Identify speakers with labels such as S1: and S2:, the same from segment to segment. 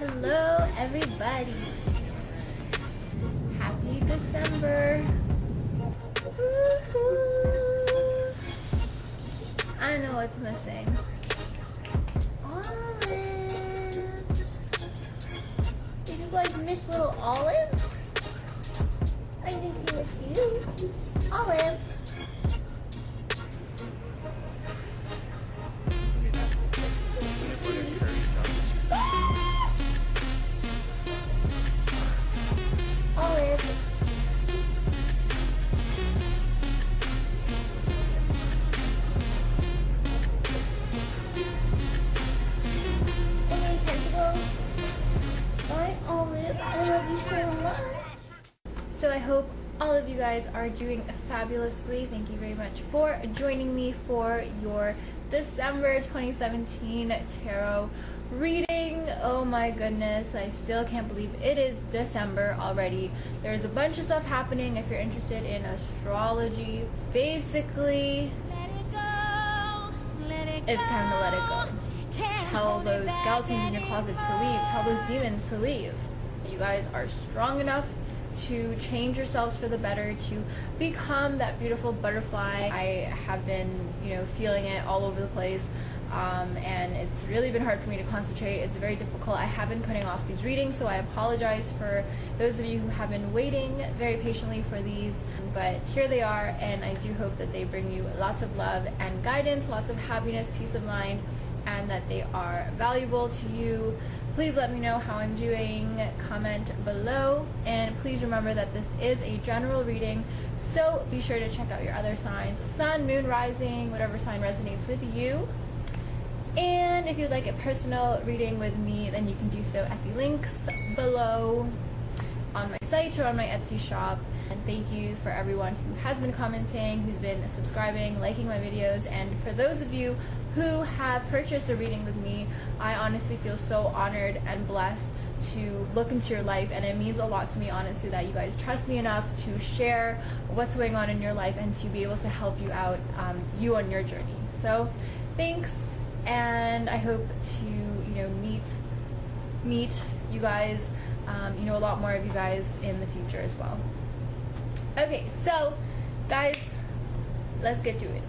S1: Hello everybody. Happy December. Woo-hoo. I don't know what's missing. Olive. Did you guys miss little Olive? I think he missed you. Olive. So I hope all of you guys are doing fabulously. Thank you very much for joining me for your December 2017 tarot reading. Oh my goodness, I still can't believe it is December already. There's a bunch of stuff happening if you're interested in astrology. Basically, it's time to let it go. Tell those skeletons in your closets to leave. Tell those demons to leave. You guys are strong enough to change yourselves for the better, to become that beautiful butterfly. I have been, feeling it all over the place, and it's really been hard for me to concentrate. It's very difficult. I have been putting off these readings, so I apologize for those of you who have been waiting very patiently for these, but here they are, and I do hope that they bring you lots of love and guidance, lots of happiness, peace of mind, and that they are valuable to you. Please let me know how I'm doing, comment below, and please remember that this is a general reading, so be sure to check out your other signs, sun, moon, rising, whatever sign resonates with you. And if you'd like a personal reading with me, then you can do so at the links below on my site or on my Etsy shop. And thank you for everyone who has been commenting, who's been subscribing, liking my videos, and for those of you who have purchased a reading with me, I honestly feel so honored and blessed to look into your life, and it means a lot to me, honestly, that you guys trust me enough to share what's going on in your life and to be able to help you out, you on your journey. So thanks, and I hope to meet you guys, a lot more of you guys in the future as well. Okay, so guys, let's get to it.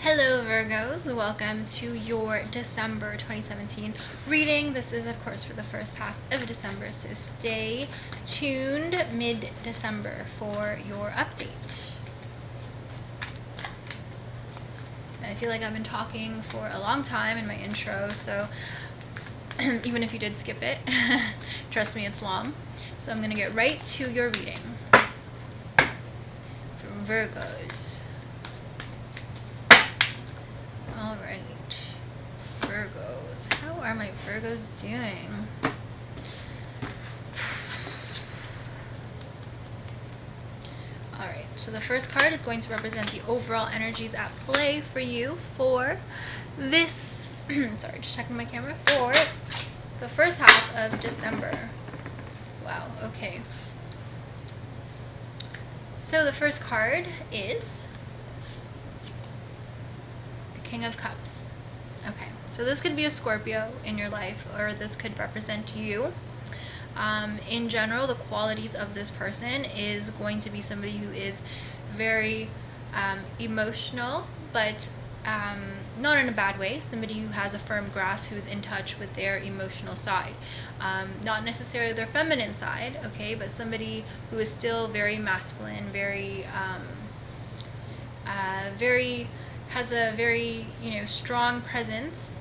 S1: Hello Virgos, welcome to your December 2017 reading. This is of course for the first half of December, so stay tuned mid-December for your update. I feel like I've been talking for a long time in my intro, so even if you did skip it, trust me, it's long. So I'm going to get right to your reading for Virgos. Alright, Virgos. How are my Virgos doing? Alright, so the first card is going to represent the overall energies at play for you for this, sorry, just checking my camera, for the first half of December. Wow, okay. So the first card is the King of Cups. Okay, so this could be a Scorpio in your life, or this could represent you. In general, the qualities of this person is going to be somebody who is very emotional, but not in a bad way. Somebody who has a firm grasp, who's in touch with their emotional side. Not necessarily their feminine side, okay, but somebody who is still very masculine, very has a very, strong presence,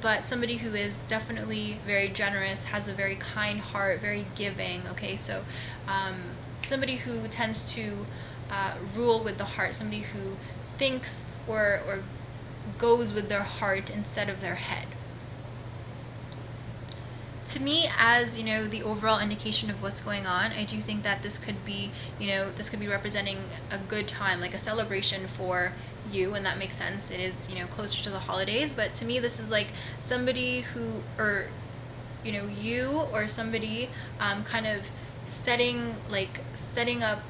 S1: but somebody who is definitely very generous, has a very kind heart, very giving, okay, so somebody who tends to rule with the heart, somebody who thinks or goes with their heart instead of their head. To me, as the overall indication of what's going on, I do think that this could be, this could be representing a good time, like a celebration for you, and that makes sense. It is, closer to the holidays, but to me, this is like somebody who, or you or somebody kind of setting up,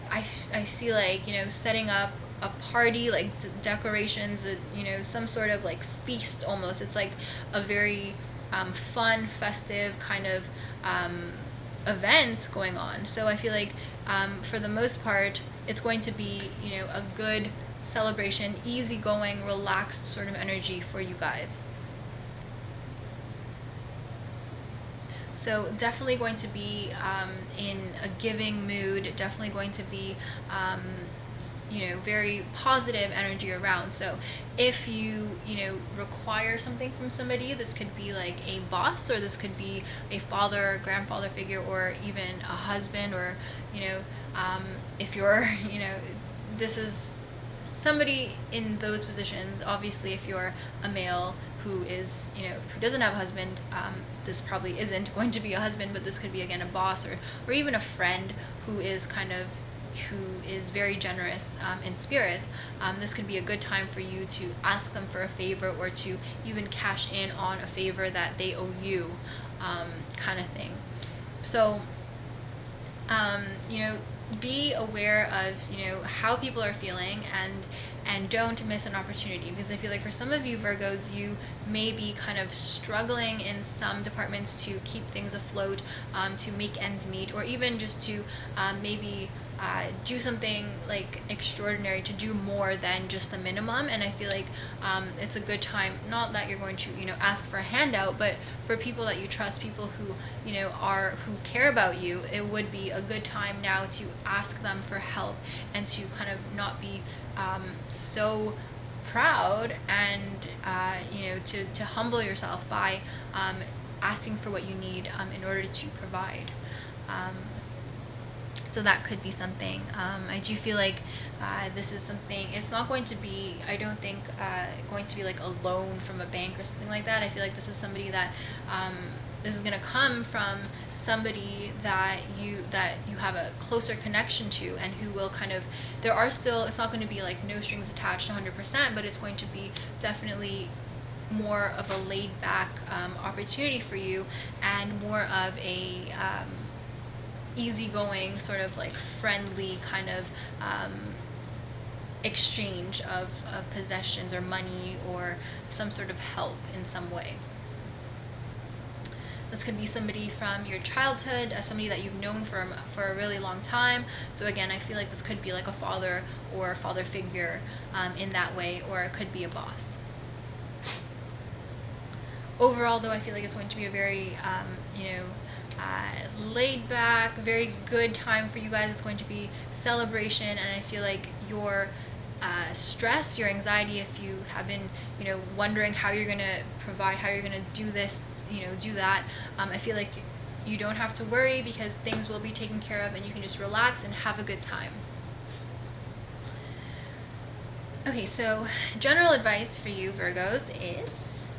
S1: I see like, setting up a party, like decorations, you know, some sort of like feast almost. It's like a very fun, festive kind of event going on. So I feel like for the most part, it's going to be, you know, a good celebration, easygoing, relaxed sort of energy for you guys. So definitely going to be in a giving mood, definitely going to be you know, very positive energy around. So if you know, require something from somebody, this could be like a boss, or this could be a father or grandfather figure, or even a husband, or, you know, if you're, you know, this is somebody in those positions. Obviously, if you're a male who is, you know, who doesn't have a husband, this probably isn't going to be a husband, but this could be, again, a boss, or even a friend who is very generous in spirits. This could be a good time for you to ask them for a favor, or to even cash in on a favor that they owe you, kind of thing. So, you know, be aware of, you know, how people are feeling, and don't miss an opportunity, because I feel like for some of you Virgos, you may be kind of struggling in some departments to keep things afloat, to make ends meet, or even just to maybe do something like extraordinary, to do more than just the minimum. And I feel like it's a good time, not that you're going to, you know, ask for a handout, but for people that you trust, people who, you know, who care about you, it would be a good time now to ask them for help, and to kind of not be so proud, and you know, to humble yourself by asking for what you need in order to provide. So that could be something. I do feel like this is something, it's not going to be, I don't think, going to be like a loan from a bank or something like that. I feel like this is somebody that, this is going to come from somebody that you have a closer connection to, and who will kind of, there are still, it's not going to be like no strings attached 100%, but it's going to be definitely more of a laid back opportunity for you, and more of a easygoing, sort of like friendly kind of exchange of possessions or money, or some sort of help in some way. This could be somebody from your childhood, somebody that you've known for a really long time. So again, I feel like this could be like a father or father figure in that way, or it could be a boss. Overall, though, I feel like it's going to be a very, you know, laid back, very good time for you guys. It's going to be celebration, and I feel like your stress, your anxiety, if you have been, you know, wondering how you're going to provide, how you're going to do this, you know, do that, I feel like you don't have to worry, because things will be taken care of, and you can just relax and have a good time. Okay, so general advice for you Virgos is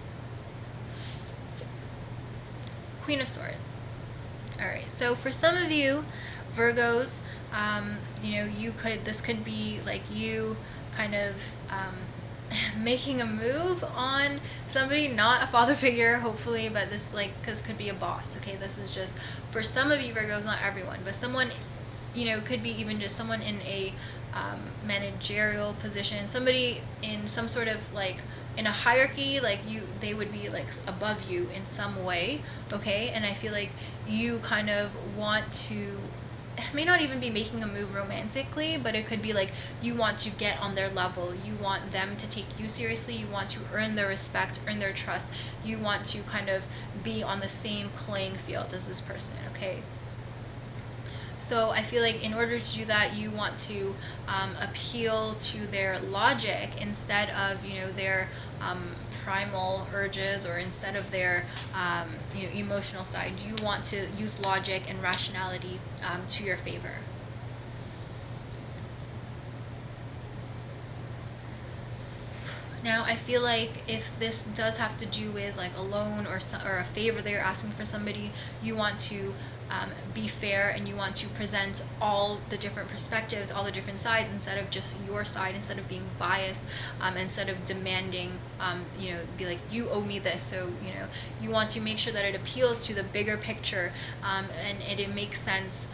S1: Queen of Swords. Alright, so for some of you Virgos, you know, this could be like you kind of making a move on somebody, not a father figure, hopefully, but this, like, because could be a boss. Okay, this is just for some of you Virgos, not everyone, but someone, you know, could be even just someone in a managerial position, somebody in some sort of like in a hierarchy, like they would be like above you in some way. Okay, and I feel like you kind of want to, it may not even be making a move romantically, but it could be like you want to get on their level, you want them to take you seriously, you want to earn their respect, earn their trust, you want to kind of be on the same playing field as this person. Okay, so I feel like in order to do that, you want to appeal to their logic instead of, you know, their primal urges, or instead of their you know, emotional side. You want to use logic and rationality to your favor. Now, I feel like if this does have to do with like a loan or a favor that you're asking for somebody, you want to be fair, and you want to present all the different perspectives, all the different sides, instead of just your side, instead of being biased, instead of demanding, you know, be like, you owe me this. So, you know, you want to make sure that it appeals to the bigger picture, and it makes sense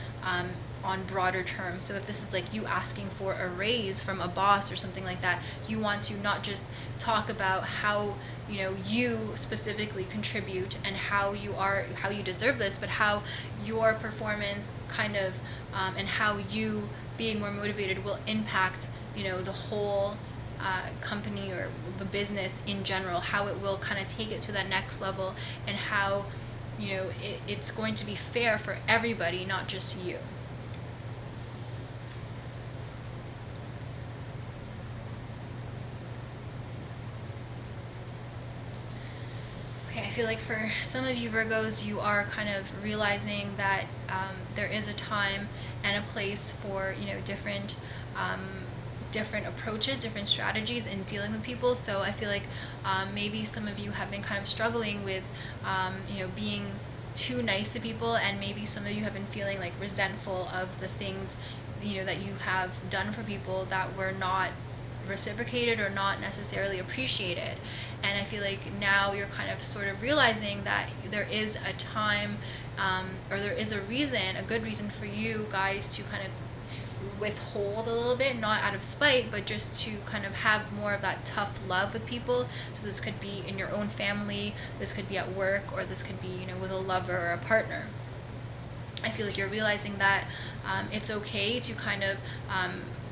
S1: on broader terms. So if this is like you asking for a raise from a boss or something like that, you want to not just talk about how, you know, you specifically contribute and how you deserve this, but how your performance kind of and how you being more motivated will impact, you know, the whole company or the business in general, how it will kind of take it to that next level, and how, you know, it's going to be fair for everybody, not just you. Okay, I feel like for some of you Virgos, you are kind of realizing that there is a time and a place for, you know, different approaches, different strategies in dealing with people. So I feel like maybe some of you have been kind of struggling with, you know, being too nice to people, and maybe some of you have been feeling like resentful of the things, you know, that you have done for people that were not reciprocated or not necessarily appreciated. And I feel like now you're kind of sort of realizing that there is a time or there is a reason, a good reason for you guys to kind of withhold a little bit, not out of spite, but just to kind of have more of that tough love with people. So this could be in your own family, this could be at work, or this could be, you know, with a lover or a partner. I feel like you're realizing that it's okay to kind of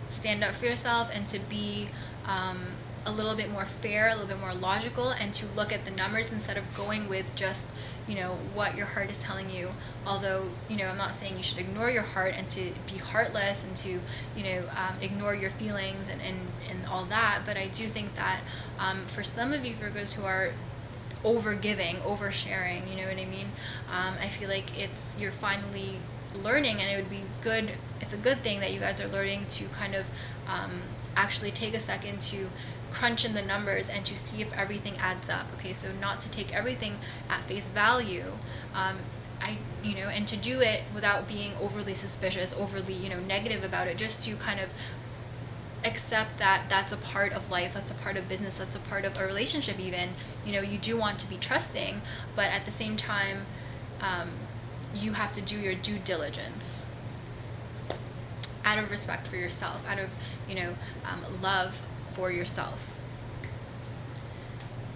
S1: stand up for yourself and to be a little bit more fair, a little bit more logical, and to look at the numbers instead of going with just, you know, what your heart is telling you. Although, you know, I'm not saying you should ignore your heart and to be heartless and to, you know, ignore your feelings and all that. But I do think that for some of you Virgos who are over-giving, over-sharing, you know what I mean? I feel like you're finally learning, and it would be good, it's a good thing that you guys are learning to kind of actually take a second to crunch in the numbers and to see if everything adds up. Okay, so not to take everything at face value, and to do it without being overly suspicious, overly, you know, negative about it, just to kind of accept that that's a part of life, that's a part of business, that's a part of a relationship even. You know, you do want to be trusting, but at the same time, you have to do your due diligence out of respect for yourself, out of, you know, love for yourself.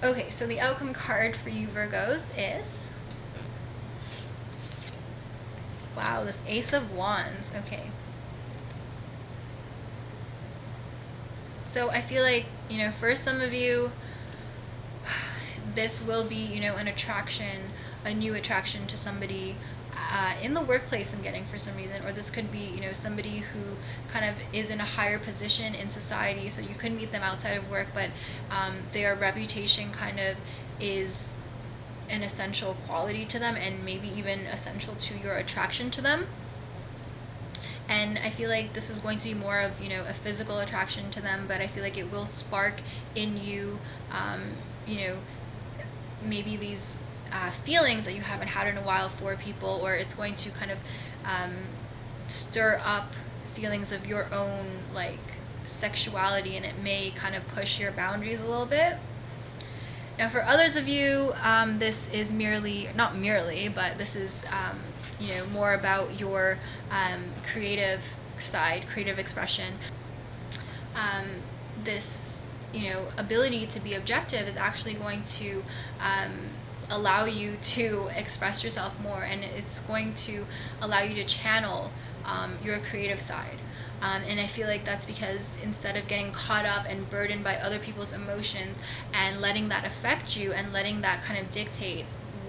S1: Okay, so the outcome card for you Virgos is, wow, this Ace of Wands. Okay. So I feel like, you know, for some of you, this will be, you know, an attraction, a new attraction to somebody in the workplace I'm getting for some reason, or this could be, you know, somebody who kind of is in a higher position in society, so you could meet them outside of work, but their reputation kind of is an essential quality to them, and maybe even essential to your attraction to them. And I feel like this is going to be more of, you know, a physical attraction to them, but I feel like it will spark in you, you know, maybe these feelings that you haven't had in a while for people, or it's going to kind of stir up feelings of your own, like, sexuality, and it may kind of push your boundaries a little bit. Now for others of you, this is not merely, but this is, you know, more about your creative side, creative expression. This, you know, ability to be objective is actually going to allow you to express yourself more, and it's going to allow you to channel your creative side. And I feel like that's because instead of getting caught up and burdened by other people's emotions and letting that affect you and letting that kind of dictate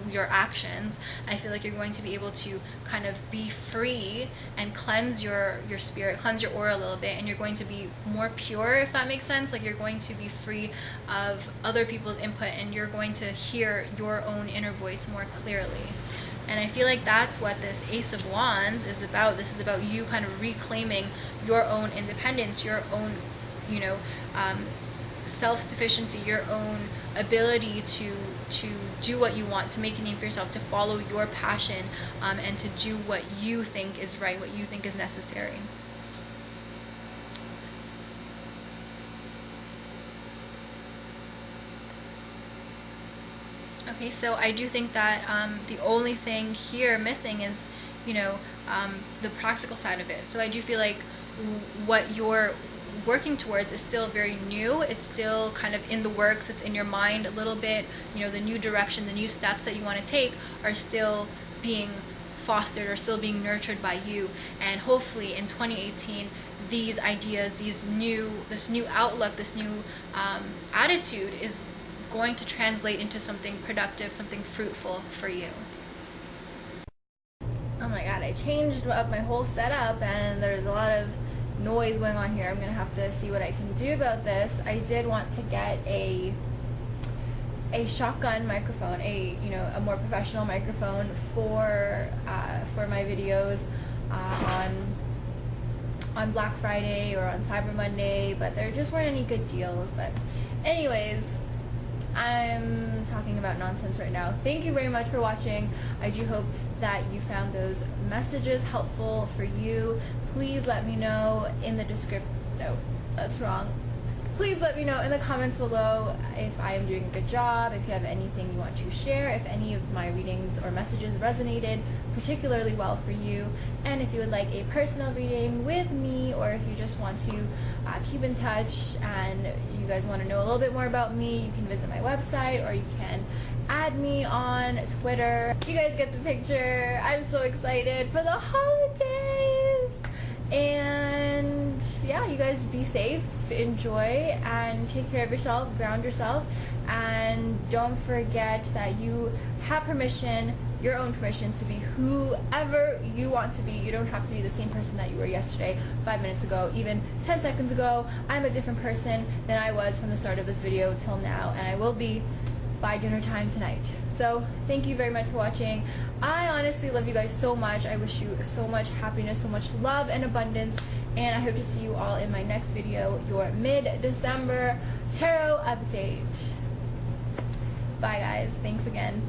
S1: your actions, I feel like you're going to be able to kind of be free and cleanse your spirit, cleanse your aura a little bit, and you're going to be more pure, if that makes sense. Like, you're going to be free of other people's input, and you're going to hear your own inner voice more clearly. And I feel like that's what this Ace of Wands is about. This is about you kind of reclaiming your own independence, your own, you know, self-sufficiency, your own ability to do what you want, to make a name for yourself, to follow your passion, and to do what you think is right, what you think is necessary. Okay, so I do think that the only thing here missing is,
S2: you know, the practical side of it. So I do feel like what you're working towards is still very new. It's still kind of in the works. It's in your mind a little bit. You know, the new direction, the new steps that you want to take are still being fostered or still being nurtured by you. And hopefully in 2018, these ideas, this new outlook, this new attitude is going to translate into something productive, something fruitful for you.
S1: Oh my god, I changed up my whole setup and there's a lot of noise going on here. I'm gonna have to see what I can do about this. I did want to get a shotgun microphone, a more professional microphone for my videos on Black Friday or on Cyber Monday, but there just weren't any good deals. But anyways, I'm talking about nonsense right now. Thank you very much for watching. I do hope that you found those messages helpful for you. Please let me know in the description. No, that's wrong. Please let me know in the comments below if I am doing a good job, if you have anything you want to share, if any of my readings or messages resonated particularly well for you, and if you would like a personal reading with me, or if you just want to keep in touch and you guys want to know a little bit more about me, you can visit my website or you can add me on Twitter. You guys get the picture. I'm so excited for the holidays. And yeah, you guys be safe, enjoy, and take care of yourself, ground yourself, and don't forget that you have permission, your own permission, to be whoever you want to be. You don't have to be the same person that you were yesterday, 5 minutes ago, even 10 seconds ago. I'm a different person than I was from the start of this video till now, and I will be by dinner time tonight. So thank you very much for watching. I honestly love you guys so much. I wish you so much happiness, so much love and abundance, and I hope to see you all in my next video, your mid-December tarot update. Bye guys, thanks again.